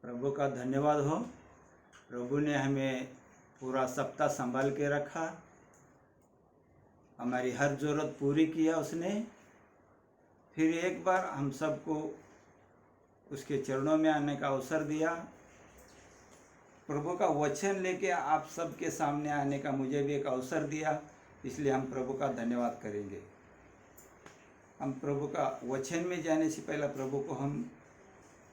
प्रभु का धन्यवाद हो। प्रभु ने हमें पूरा सप्ताह संभाल के रखा, हमारी हर ज़रूरत पूरी किया उसने। फिर एक बार हम सबको उसके चरणों में आने का अवसर दिया। प्रभु का वचन लेके आप सबके सामने आने का मुझे भी एक अवसर दिया, इसलिए हम प्रभु का धन्यवाद करेंगे। हम प्रभु का वचन में जाने से पहले प्रभु को हम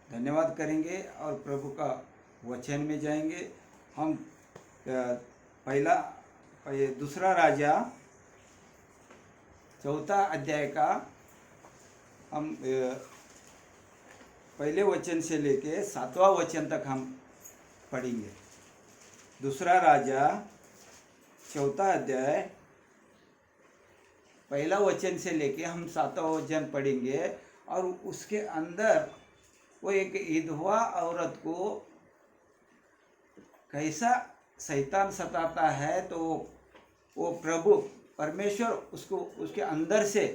धन्यवाद करेंगे और प्रभु का वचन में जाएंगे। हम दूसरा राजा 4 अध्याय का हम पहले वचन से लेके 7वां वचन तक हम पढ़ेंगे। दूसरा राजा 4 अध्याय पहला वचन से लेके हम 7वां वचन पढ़ेंगे। और उसके अंदर वो एक विधवा औरत को कैसा शैतान सताता है, तो वो प्रभु परमेश्वर उसको उसके अंदर से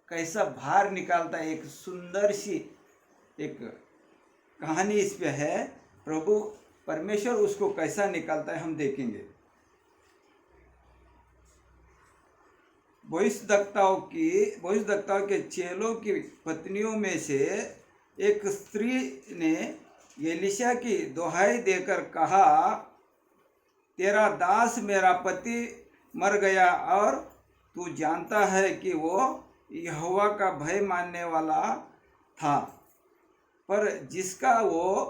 कैसा बाहर निकालता है। एक सुंदर सी एक कहानी इस पे है। प्रभु परमेश्वर उसको कैसा निकालता है हम देखेंगे। भविष्यद्वक्ताओं के चेलों की पत्नियों में से एक स्त्री ने एलीशा की दुहाई देकर कहा, तेरा दास मेरा पति मर गया और तू जानता है कि वो यहोवा का भय मानने वाला था, पर जिसका वो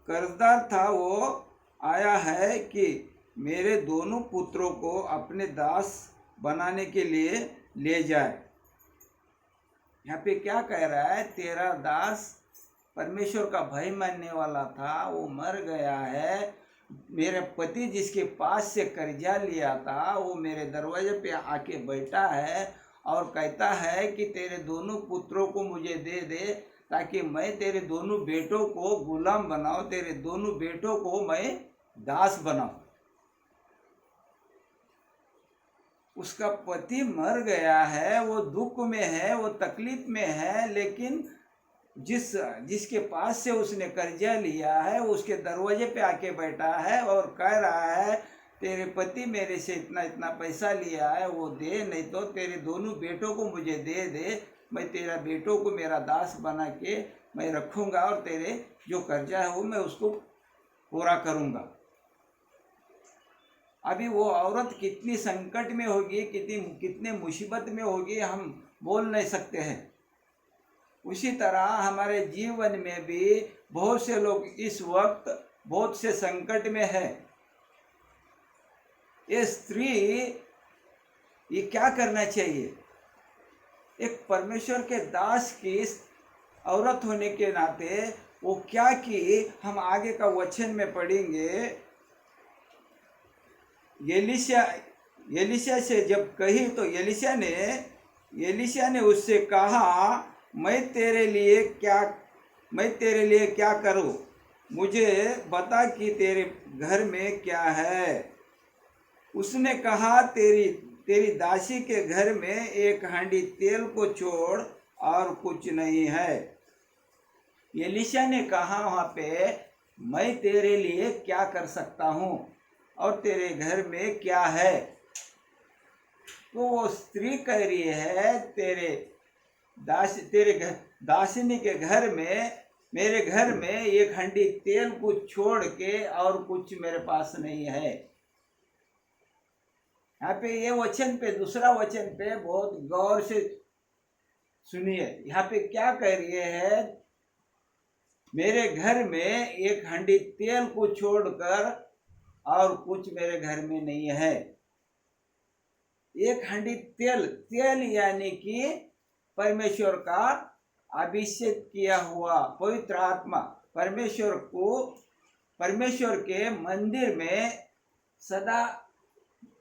कर्जदार था वो आया है कि मेरे दोनों पुत्रों को अपने दास बनाने के लिए ले जाए। यहाँ पे क्या कह रहा है? तेरा दास परमेश्वर का भय मानने वाला था, वो मर गया है। मेरे पति जिसके पास से कर्जा लिया था वो मेरे दरवाजे पे आके बैठा है और कहता है कि तेरे दोनों पुत्रों को मुझे दे दे ताकि मैं तेरे दोनों बेटों को गुलाम बनाऊं, तेरे दोनों बेटों को मैं दास बनाऊं। उसका पति मर गया है, वो दुख में है, वो तकलीफ में है, लेकिन जिसके पास से उसने कर्जा लिया है उसके दरवाजे पे आके बैठा है और कह रहा है, तेरे पति मेरे से इतना इतना पैसा लिया है वो दे, नहीं तो तेरे दोनों बेटों को मुझे दे दे। मैं तेरा बेटों को मेरा दास बना के मैं रखूँगा और तेरे जो कर्जा है वो मैं उसको पूरा करूँगा। अभी वो औरत कितनी संकट में होगी, कितने मुसीबत में होगी, हम बोल नहीं सकते हैं। उसी तरह हमारे जीवन में भी बहुत से लोग इस वक्त बहुत से संकट में है। ये स्त्री ये क्या करना चाहिए? एक परमेश्वर के दास की औरत होने के नाते वो क्या कि हम आगे का वचन में पढ़ेंगे। एलीशा से जब कही तो एलीशा ने उससे कहा, मैं तेरे लिए क्या करूं? मुझे बता कि तेरे घर में क्या है। उसने कहा, तेरी दासी के घर में एक हांडी तेल को छोड़ और कुछ नहीं है। एलीशा ने कहा वहाँ पे, मैं तेरे लिए क्या कर सकता हूँ और तेरे घर में क्या है? तो वो स्त्री कह रही है, तेरे दासिनी के घर में, मेरे घर में एक हंडी तेल को छोड़ के और कुछ मेरे पास नहीं है। यहाँ पे ये वचन पे, दूसरा वचन पे बहुत गौर से सुनिए। यहाँ पे क्या कह रही है? मेरे घर में एक हंडी तेल को छोड़कर और कुछ मेरे घर में नहीं है। एक हंडी तेल यानी कि परमेश्वर का अभिषेक किया हुआ पवित्र आत्मा, परमेश्वर के मंदिर में सदा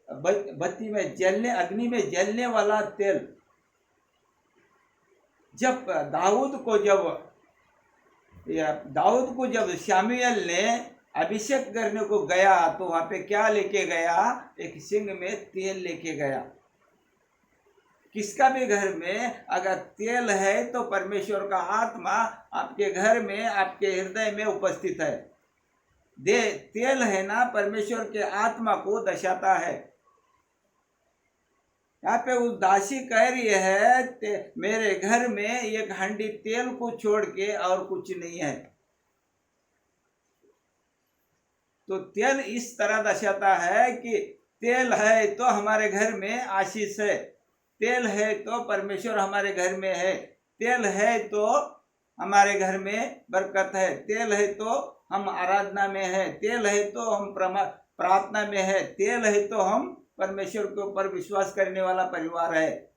बत्ती में जलने, अग्नि में जलने वाला तेल। जब दाऊद को जब शामुएल ने अभिषेक करने को गया तो वहां पे क्या लेके गया? एक सिंग में तेल लेके गया। किसका भी घर में अगर तेल है तो परमेश्वर का आत्मा आपके घर में, आपके हृदय में उपस्थित है। तेल है ना, परमेश्वर के आत्मा को दर्शाता है। यहाँ पे उस दासी कह रही है मेरे घर में एक हंडी तेल को छोड़ के और कुछ नहीं है। तो तेल इस तरह दर्शाता है कि तेल है तो हमारे घर में आशीष है, तेल है तो परमेश्वर हमारे घर में है, तेल है तो हमारे घर में बरकत है, तेल है तो हम आराधना में है, तेल है तो हम प्रार्थना में है, तेल है तो हम परमेश्वर के ऊपर विश्वास करने वाला परिवार है।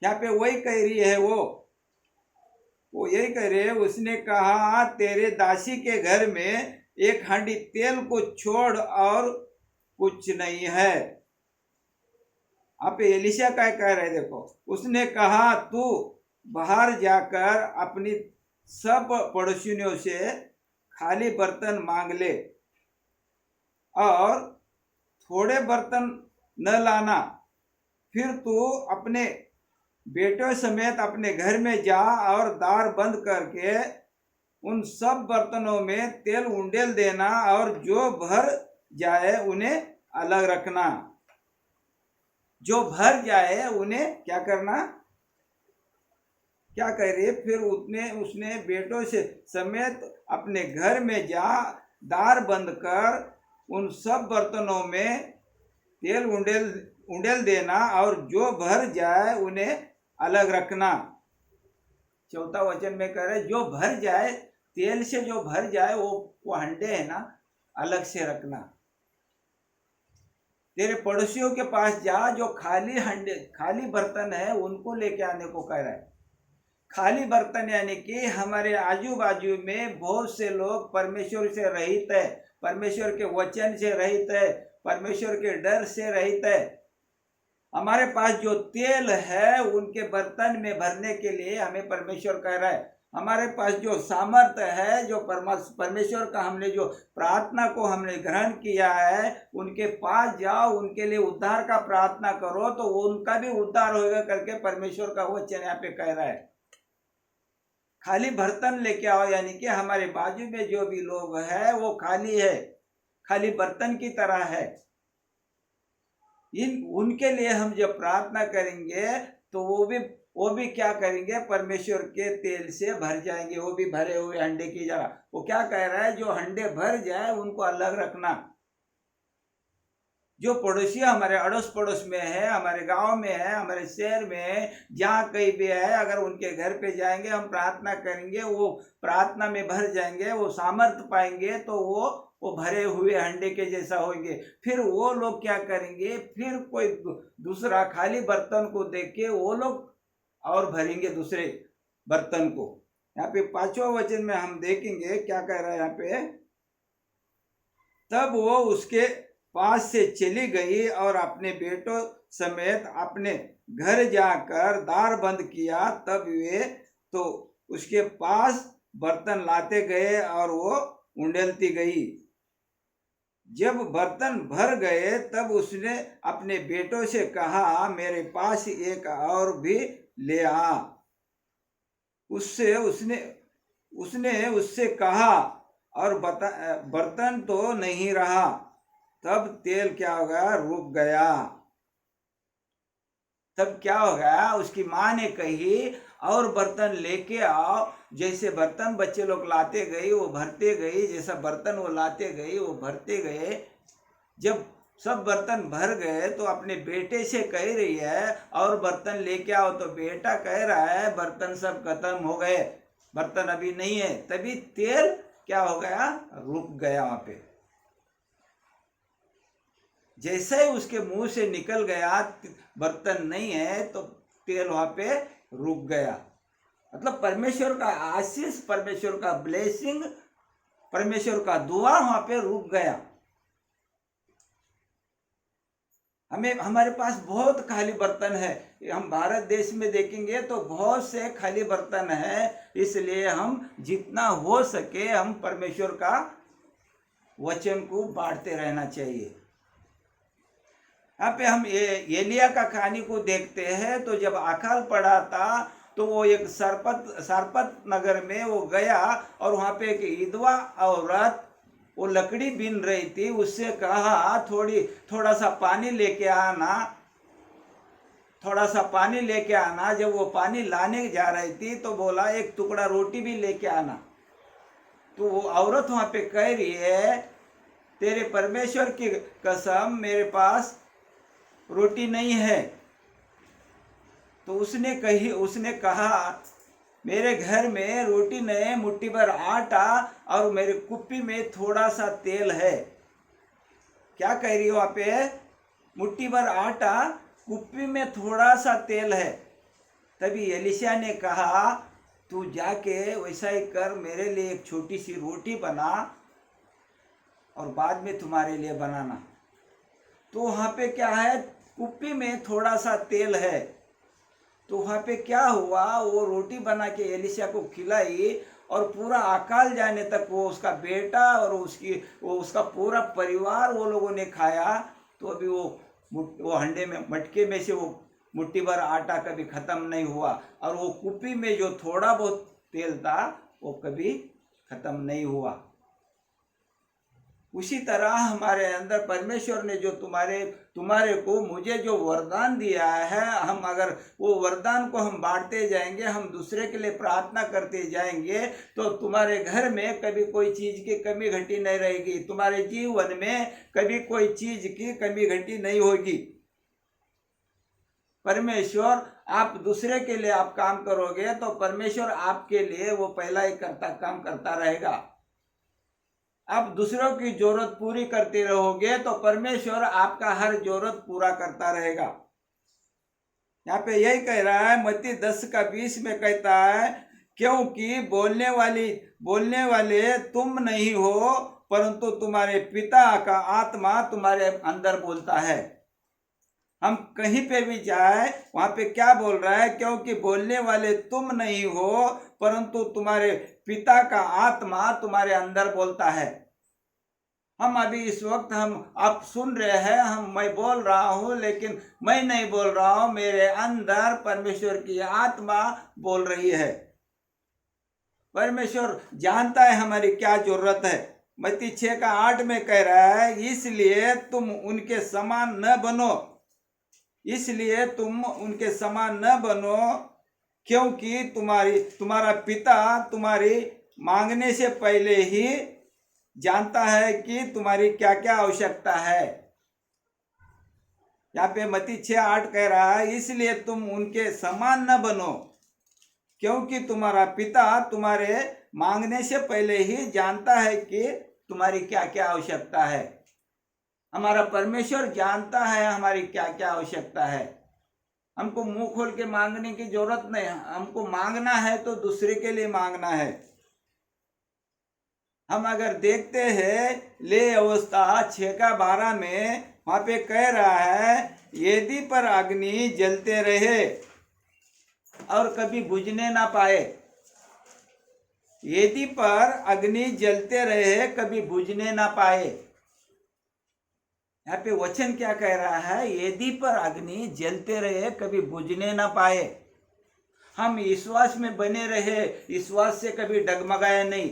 यहाँ पे वही कह रही है, वो यही कह रही है। उसने कहा तेरे दासी के घर में एक हांडी तेल को छोड़ और कुछ नहीं है। आप एलिशा क्या कह रहे, देखो, उसने कहा तू बाहर जाकर अपनी सब पड़ोसियों से खाली बर्तन मांग ले और थोड़े बर्तन न लाना, फिर तू अपने बेटों समेत अपने घर में जा और द्वार बंद करके उन सब बर्तनों में तेल उंडेल देना और जो भर जाए उन्हें अलग रखना। जो भर जाए उन्हें क्या करना, क्या कह रही है, फिर उसने बेटों से समेत अपने घर में जा द्वार बंद कर उन सब बर्तनों में तेल उंडेल देना और जो भर जाए उन्हें अलग रखना। चौथा वचन में कह रहे जो भर जाए, तेल से जो भर जाए वो हंडे है ना, अलग से रखना। तेरे पड़ोसियों के पास जा, जो खाली बर्तन है उनको लेके आने को कह रहा है। खाली बर्तन यानी कि हमारे आजू बाजू में बहुत से लोग परमेश्वर से रहित है, परमेश्वर के वचन से रहित है, परमेश्वर के डर से रहित है। हमारे पास जो तेल है उनके बर्तन में भरने के लिए हमें परमेश्वर कह रहा है। हमारे पास जो सामर्थ्य है, जो परमेश्वर का हमने जो प्रार्थना को हमने ग्रहण किया है, उनके पास जाओ, उनके लिए उद्धार का प्रार्थना करो तो उनका भी उद्धार होगा करके परमेश्वर का वचन यहाँ पे कह रहा है। खाली बर्तन लेके आओ, यानी कि हमारे बाजू में जो भी लोग है वो खाली है, खाली बर्तन की तरह है। उनके लिए हम जब प्रार्थना करेंगे तो वो भी क्या करेंगे, परमेश्वर के तेल से भर जाएंगे, वो भी भरे हुए हंडे की जगह। वो क्या कह रहा है, जो हंडे भर जाए उनको अलग रखना। जो पड़ोसी हमारे अड़ोस पड़ोस में है, हमारे गांव में है, हमारे शहर में है, जहाँ कहीं भी है, अगर उनके घर पे जाएंगे, हम प्रार्थना करेंगे, वो प्रार्थना में भर जाएंगे, वो सामर्थ्य पाएंगे तो वो भरे हुए हंडे के जैसा होंगे। फिर वो लोग क्या करेंगे, फिर कोई दूसरा खाली बर्तन को देख के वो लोग और भरेंगे दूसरे बर्तन को। यहाँ पे 5वां वचन में हम देखेंगे क्या कह रहा है यहाँ पे, तब वो उसके पास से चली गई और अपने बेटों समेत अपने घर जाकर द्वार बंद किया। तब वे तो उसके पास बर्तन लाते गए और वो उंडेलती गई। जब बर्तन भर गए तब उसने अपने बेटों से कहा मेरे पास एक और भी ले आ। उसने उससे कहा और बर्तन तो नहीं रहा। तब तेल क्या हो गया, रुक गया। तब क्या हो गया, उसकी माँ ने कही और बर्तन लेके आओ। जैसे बर्तन बच्चे लोग लाते गए वो भरते गए, जैसा बर्तन वो लाते गए वो भरते गए। जब सब बर्तन भर गए तो अपने बेटे से कह रही है और बर्तन लेके आओ। तो बेटा कह रहा है बर्तन सब खत्म हो गए, बर्तन अभी नहीं है। तभी तेल क्या हो गया, रुक गया। वहां पे जैसे ही उसके मुंह से निकल गया बर्तन नहीं है तो तेल वहां पे रुक गया। मतलब परमेश्वर का आशीष, परमेश्वर का ब्लेसिंग, परमेश्वर का दुआ वहां पे रुक गया। हमारे पास बहुत खाली बर्तन है। हम भारत देश में देखेंगे तो बहुत से खाली बर्तन है। इसलिए हम जितना हो सके हम परमेश्वर का वचन को बांटते रहना चाहिए। यहाँ पे हम एलिया का कहानी को देखते हैं। तो जब अकाल पड़ा था तो वो एक सरपत नगर में वो गया और वहाँ पे एक विधवा औरत वो लकड़ी बीन रही थी। उससे कहा थोड़ा सा पानी लेके आना, थोड़ा सा पानी लेके आना। जब वो पानी लाने जा रही थी तो बोला एक टुकड़ा रोटी भी लेके आना। तो वो औरत वहाँ पे कह रही है तेरे परमेश्वर की कसम मेरे पास रोटी नहीं है। तो उसने कहा मेरे घर में रोटी नहीं, मुट्ठी भर आटा और मेरे कुप्पी में थोड़ा सा तेल है। क्या कह रही हो वहाँ पे? मुट्ठी भर आटा, कुप्पी में थोड़ा सा तेल है। तभी एलिशा ने कहा तू जाके वैसा ही कर, मेरे लिए एक छोटी सी रोटी बना और बाद में तुम्हारे लिए बनाना। तो वहाँ पे क्या है, कुप्पी में थोड़ा सा तेल है। तो वहाँ पे क्या हुआ, वो रोटी बना के एलिशा को खिलाई और पूरा अकाल जाने तक वो उसका बेटा और उसका पूरा परिवार वो लोगों ने खाया। तो अभी वो हंडे में मटके में से वो मुट्ठी भर आटा कभी ख़त्म नहीं हुआ और वो कुप्पी में जो थोड़ा बहुत तेल था वो कभी ख़त्म नहीं हुआ। उसी तरह हमारे अंदर परमेश्वर ने जो तुम्हारे को मुझे जो वरदान दिया है, हम अगर वो वरदान को हम बांटते जाएंगे, हम दूसरे के लिए प्रार्थना करते जाएंगे तो तुम्हारे घर में कभी कोई चीज़ की कमी घटी नहीं रहेगी। तुम्हारे जीवन में कभी कोई चीज़ की कमी घटी नहीं होगी। परमेश्वर, आप दूसरे के लिए आप काम करोगे तो परमेश्वर आपके लिए वो पहला ही काम करता रहेगा। आप दूसरों की जरूरत पूरी करते रहोगे तो परमेश्वर आपका हर जरूरत पूरा करता रहेगा। यहाँ पे यही कह रहा है, मत्ती 10:20 में कहता है क्योंकि बोलने वाले तुम नहीं हो परंतु तुम्हारे पिता का आत्मा तुम्हारे अंदर बोलता है। हम कहीं पे भी जाए वहां पे क्या बोल रहा है, क्योंकि बोलने वाले तुम नहीं हो परंतु तुम्हारे पिता का आत्मा तुम्हारे अंदर बोलता है। हम अभी इस वक्त आप सुन रहे हैं, मैं बोल रहा हूं लेकिन मैं नहीं बोल रहा हूं, मेरे अंदर परमेश्वर की आत्मा बोल रही है। परमेश्वर जानता है हमारी क्या जरूरत है। मत्ती 6:8 में कह रहा है इसलिए तुम उनके समान न बनो क्योंकि तुम्हारा पिता तुम्हारी मांगने से पहले ही जानता है कि तुम्हारी क्या क्या आवश्यकता है। यहाँ पे मत्ती 6:8 कह रहा है इसलिए तुम उनके समान न बनो क्योंकि तुम्हारा पिता तुम्हारे मांगने से पहले ही जानता है कि तुम्हारी क्या क्या आवश्यकता है। हमारा परमेश्वर जानता है हमारी क्या क्या आवश्यकता है। हमको मुंह खोल के मांगने की जरूरत नहीं, हमको मांगना है तो दूसरे के लिए मांगना है। हम अगर देखते हैं ले अवस्था 6:12 में वहां पे कह रहा है यदि पर अग्नि जलते रहे और कभी बुझने ना पाए। यदि पर अग्नि जलते रहे कभी बुझने ना पाए। यहाँ पे वचन क्या कह रहा है, यदि पर अग्नि जलते रहे कभी बुझने ना पाए। हम विश्वास में बने रहे, विश्वास से कभी डगमगाए नहीं।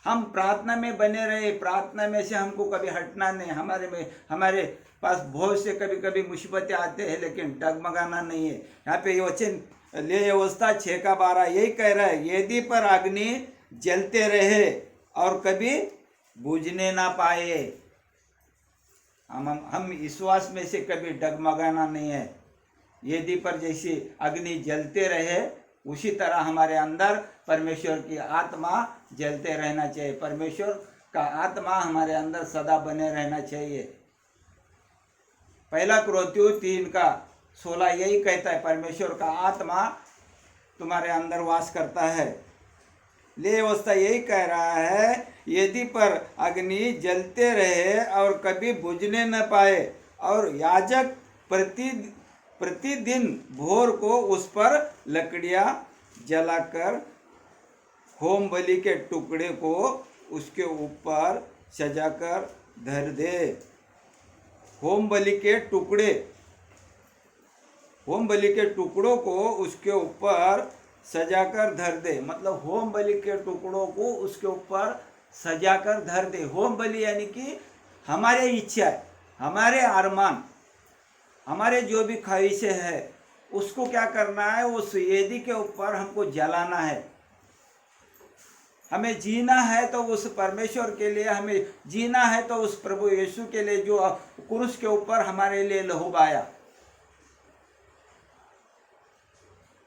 हम प्रार्थना में बने रहे, प्रार्थना में से हमको कभी हटना नहीं। हमारे पास बहुत से कभी कभी मुसीबतें आते हैं लेकिन डगमगाना नहीं है। यहाँ पे ये वचन ले अवस्था 6:12 यही कह रहा है यदि पर अग्नि जलते रहे और कभी बुझने ना पाए। हम विश्वास में से कभी डगमगाना नहीं है। यदि पर जैसे अग्नि जलते रहे उसी तरह हमारे अंदर परमेश्वर की आत्मा जलते रहना चाहिए। परमेश्वर का आत्मा हमारे अंदर सदा बने रहना चाहिए। 1 कुरिन्थियों 3:16 यही कहता है परमेश्वर का आत्मा तुम्हारे अंदर वास करता है। ले अवस्था यही कह रहा है यदि पर अग्नि जलते रहे और कभी बुझने न पाए और याजक प्रतिदिन भोर को उस पर लकड़ियां जलाकर होम बलि के टुकड़े को उसके ऊपर सजाकर धर दे। होम बलि के टुकड़ों को उसके ऊपर सजाकर धर दे। मतलब होम बलि के टुकड़ों को उसके ऊपर सजाकर धर दे। होम बलि यानी कि हमारे इच्छा, हमारे अरमान, हमारे जो भी ख्वाहिशें है उसको क्या करना है, उस वेदी के ऊपर हमको जलाना है। हमें जीना है तो उस परमेश्वर के लिए, हमें जीना है तो उस प्रभु यीशु के लिए जो क्रूस के ऊपर हमारे लिए लहू बहाया।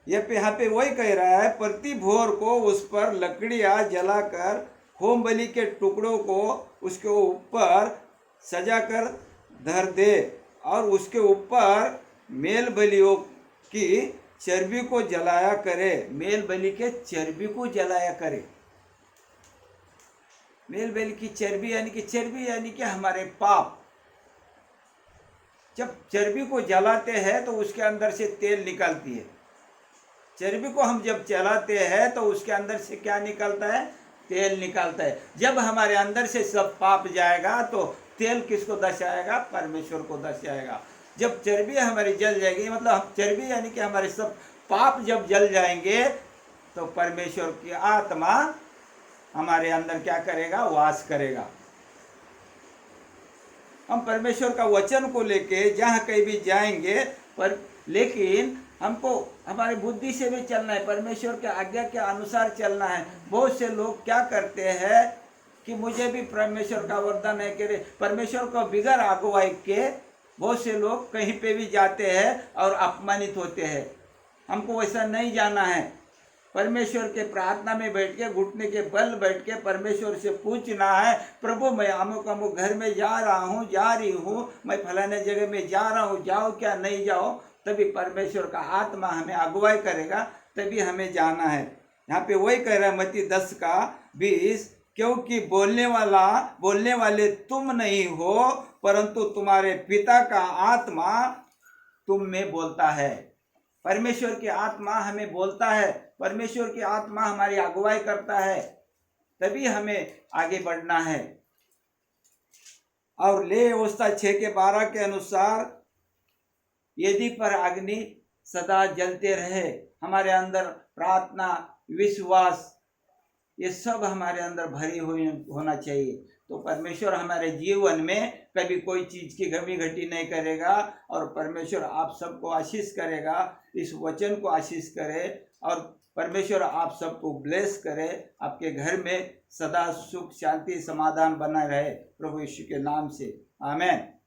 यहाँ पे वही कह रहा है, प्रति भोर को उस पर लकड़ियां जलाकर होम बलि के टुकड़ों को उसके ऊपर सजाकर धर दे और उसके ऊपर मेल बलियों की चर्बी को जलाया करे। मेल बलि के चर्बी को जलाया करे। मेल बलि की चर्बी यानी कि हमारे पाप। जब चर्बी को जलाते हैं तो उसके अंदर से तेल निकलती है। चर्बी को हम जब जलाते हैं तो उसके अंदर से क्या निकलता है, तेल निकलता है। जब हमारे अंदर से सब पाप जाएगा तो तेल किसको दर्शाएगा, परमेश्वर को दर्शाएगा। जब चर्बी हमारी जल जाएगी, मतलब हम चर्बी यानी कि हमारे सब पाप जब जल जाएंगे तो परमेश्वर की आत्मा हमारे अंदर क्या करेगा, वास करेगा। हम परमेश्वर का वचन को लेके जहाँ कहीं भी जाएंगे, पर लेकिन हमको हमारी बुद्धि से भी चलना है, परमेश्वर के आज्ञा के अनुसार चलना है। बहुत से लोग क्या करते हैं कि मुझे भी परमेश्वर का वरदान है, कि परमेश्वर को बिगैर अगुवाई के बहुत से लोग कहीं पे भी जाते हैं और अपमानित होते हैं। हमको वैसा नहीं जाना है। परमेश्वर के प्रार्थना में बैठ के, घुटने के बल बैठ के परमेश्वर से पूछना है, प्रभु मैं अमुक घर में जा रही हूँ, मैं फलाने जगह में जा रहा हूँ, जाओ क्या नहीं जाओ। तभी परमेश्वर का आत्मा हमें अगुवाई करेगा, तभी हमें जाना है। यहाँ पे वही कह रहा है मत्ती 10:20, क्योंकि बोलने वाले तुम नहीं हो, परंतु तुम्हारे पिता का आत्मा तुम में बोलता है। परमेश्वर की आत्मा हमें बोलता है, परमेश्वर की आत्मा हमारी अगुवाई करता है, तभी हमें आगे बढ़ना है। और ले व्यवस्था 6:12 के अनुसार यदि पर अग्नि सदा जलते रहे, हमारे अंदर प्रार्थना, विश्वास, ये सब हमारे अंदर भरी हुई होना चाहिए। तो परमेश्वर हमारे जीवन में कभी कोई चीज़ की कमी घटी नहीं करेगा और परमेश्वर आप सबको आशीष करेगा। इस वचन को आशीष करे और परमेश्वर आप सबको ब्लेस करे। आपके घर में सदा सुख शांति समाधान बना रहे प्रभु यीशु के नाम से, आमेन।